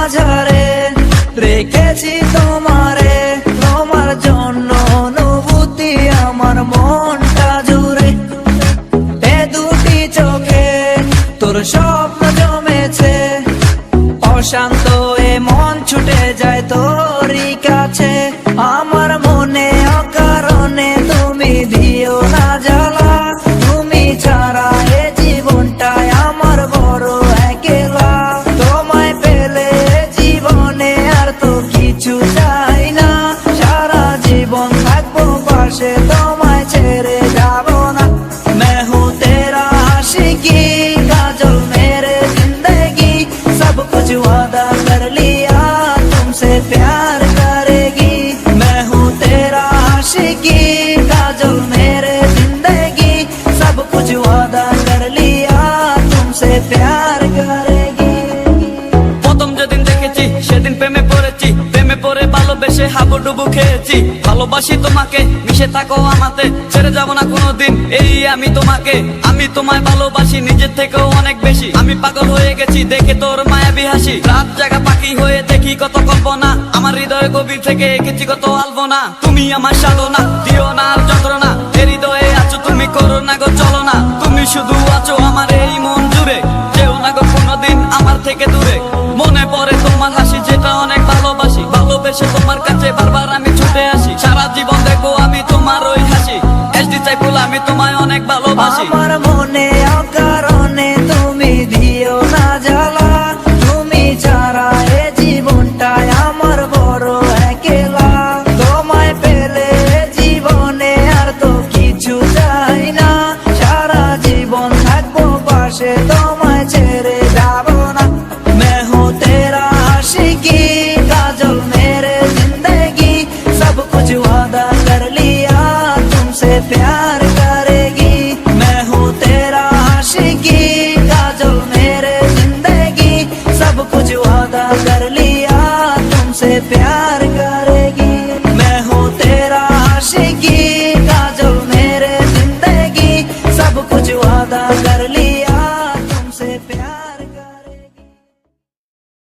মাঝারে রেখেছি তোমারে, তোমার জন্য অনুভূতি আমার মনটা জুড়ে। এ দুটি চোখে তোর স্বপ্ন জমেছে, অশান্ত এ মন ছুটে যায় তোরই কাছে। আমার মনে অকারণে তুমি দিও না জ্বালা, তুমি ছাড়া এ জীবনটাই আমার বড় একলা। তোমায় পেলে জীবনে আর তো কিছু চাই না, সারা জীবন থাকবো পাশে, তোমায় ছেড়ে যাব না। मैं हूँ तेरा आशिकी काजल मेरे जिंदगी, सब कुछ वादा कर लिया तुमसे प्यार करेगी। मैं हूँ तेरा आशिकी काजल मेरे जिंदगी, सब कुछ वादा कर लिया तुमसे प्यार करेगी। প্রথম যেদিন দেখেছি সেদিন প্রেমে পড়েছি, প্রেমে পড়ে ভালোবেসে হাবুডুবু খেয়েছি। ভালোবাসি তোমাকে, মিশে থাকো আমাতে, ছেড়ে যাব না কোনোদিন এই আমি তোমাকে। আমি তোমায় ভালোবাসি নিজের থেকেও অনেক বেশি, আমি পাগল হয়ে গেছি দেখে তোর মায়াবী হাসি। রাত জাগা পাখি হয়ে দেখি কত কল্পনা, আমার হৃদয় গভীর থেকে এঁকেছি কত আলপনা। তুমি আমার সাধনা, দিও না আর যন্ত্রণা, এ হৃদয়ে আছো তুমি, করো না গো চলো না। তুমি শুধু আছো আমার এই মন জুড়ে, যেও না গো কোনোদিন আমার থেকে দূরে। মনে পড়ে তোমার হাসি যেটা অনেক ভালোবাসি, ভালোবেসে তোমার কাছে বারবার আমি ছুটে আসি। সারা জীবন দেখবো আমি তোমার ওই হাসি, এসডি চাই বলে আমি তোমায় অনেক ভালোবাসি। আমার মনে